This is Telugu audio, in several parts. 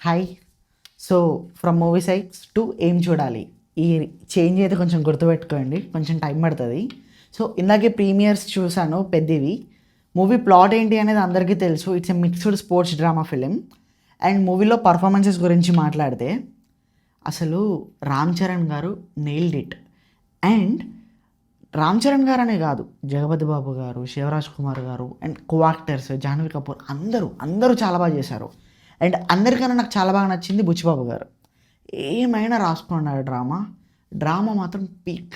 Hi. So from movie sites to ఏం చూడాలి, ఈ చేంజ్ అయితే కొంచెం గుర్తుపెట్టుకోండి, కొంచెం టైం పడుతుంది. సో ఇందాకే ప్రీమియర్స్ చూశాను పెద్దవి. మూవీ ప్లాట్ ఏంటి అనేది అందరికీ తెలుసు. It's a mixed sports drama film. And మూవీలో పర్ఫార్మెన్సెస్ గురించి మాట్లాడితే అసలు రామ్ చరణ్ గారు nailed it. And Ram Charan గారు అనే కాదు, జగపతి బాబు గారు, శివరాజ్ కుమార్ గారు and co actors Jahnavi Kapoor అందరూ చాలా బాగా చేశారు. అండ్ అందరికన్నా నాకు చాలా బాగా నచ్చింది బుచ్చిబాబు గారు. ఏమైనా రాసుకున్నాడు డ్రామా మాత్రం పీక్.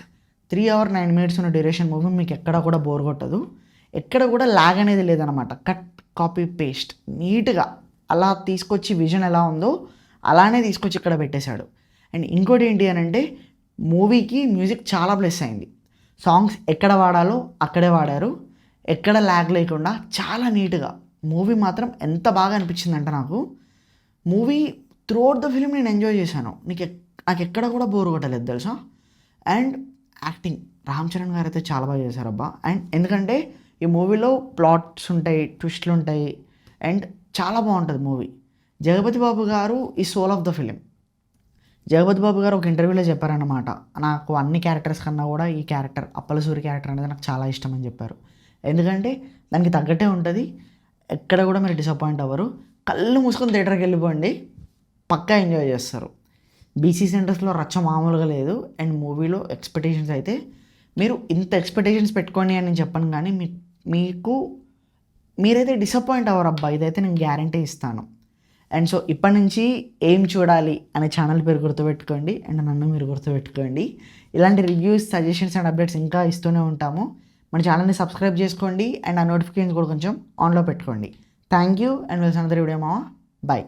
3 hours 9 minutes ఉన్న డ్యూరేషన్ మూవీ మీకు ఎక్కడ కూడా బోర్ కొట్టదు, ఎక్కడ కూడా లాగ్ అనేది లేదనమాట. కట్ కాపీ పేస్ట్ నీట్గా అలా తీసుకొచ్చి విజన్ ఎలా ఉందో అలానే తీసుకొచ్చి ఇక్కడ పెట్టేశాడు. అండ్ ఇంకోటి ఏంటి అని అంటే మూవీకి మ్యూజిక్ చాలా ప్లస్ అయింది. సాంగ్స్ ఎక్కడ వాడాలో అక్కడే వాడారు, ఎక్కడ ల్యాగ్ లేకుండా చాలా నీట్గా. మూవీ మాత్రం ఎంత బాగా అనిపించిందంటే నాకు మూవీ త్రూఅవుట్ ద ఫిలిం నేను ఎంజాయ్ చేశాను. నాకు ఎక్కడ కూడా బోర్ కొట్టలేదు తెలుసా. అండ్ యాక్టింగ్ రామ్ చరణ్ గారు అయితే చాలా బాగా చేశారు అబ్బా. అండ్ ఎందుకంటే ఈ మూవీలో ప్లాట్స్ ఉంటాయి, ట్విస్ట్లు ఉంటాయి అండ్ చాలా బాగుంటుంది మూవీ. జగపతి బాబు గారు ఈ soul of the film. Jagapathi Babu గారు ఒక ఇంటర్వ్యూలో చెప్పారన్నమాట, నాకు అన్ని క్యారెక్టర్స్ కన్నా కూడా ఈ క్యారెక్టర్ అప్పలసూరి క్యారెక్టర్ అనేది నాకు చాలా ఇష్టం అని చెప్పారు. ఎందుకంటే దానికి తగ్గట్టే ఉంటుంది, ఎక్కడ కూడా మీరు డిసప్పాయింట్ అవ్వరు. కళ్ళు మూసుకొని థియేటర్కి వెళ్ళిపోండి, పక్కా ఎంజాయ్ చేస్తారు. బీసీ సెంటర్స్లో రచ్చ మామూలుగా లేదు. అండ్ మూవీలో ఎక్స్పెక్టేషన్స్ అయితే మీరు ఇంత ఎక్స్పెక్టేషన్స్ పెట్టుకోండి అని నేను చెప్పను, కానీ మీరైతే డిసప్పాయింట్ అవ్వరు అబ్బా, ఇదైతే నేను గ్యారంటీ ఇస్తాను. అండ్ సో ఇప్పటి నుంచి ఏం చూడాలి అనే ఛానల్ పేరు గుర్తుపెట్టుకోండి అండ్ నన్ను మీరు గుర్తుపెట్టుకోండి. ఇలాంటి రివ్యూస్, సజెషన్స్ అండ్ అప్డేట్స్ ఇంకా ఇస్తూనే ఉంటాము. మన ఛానల్ని సబ్స్క్రైబ్ చేసుకోండి అండ్ ఆ నోటిఫికేషన్స్ కూడా కొంచెం ఆన్లో పెట్టుకోండి. థ్యాంక్ యూ అండ్ వెల్స్ అందరి వీడియో మావా. బాయ్.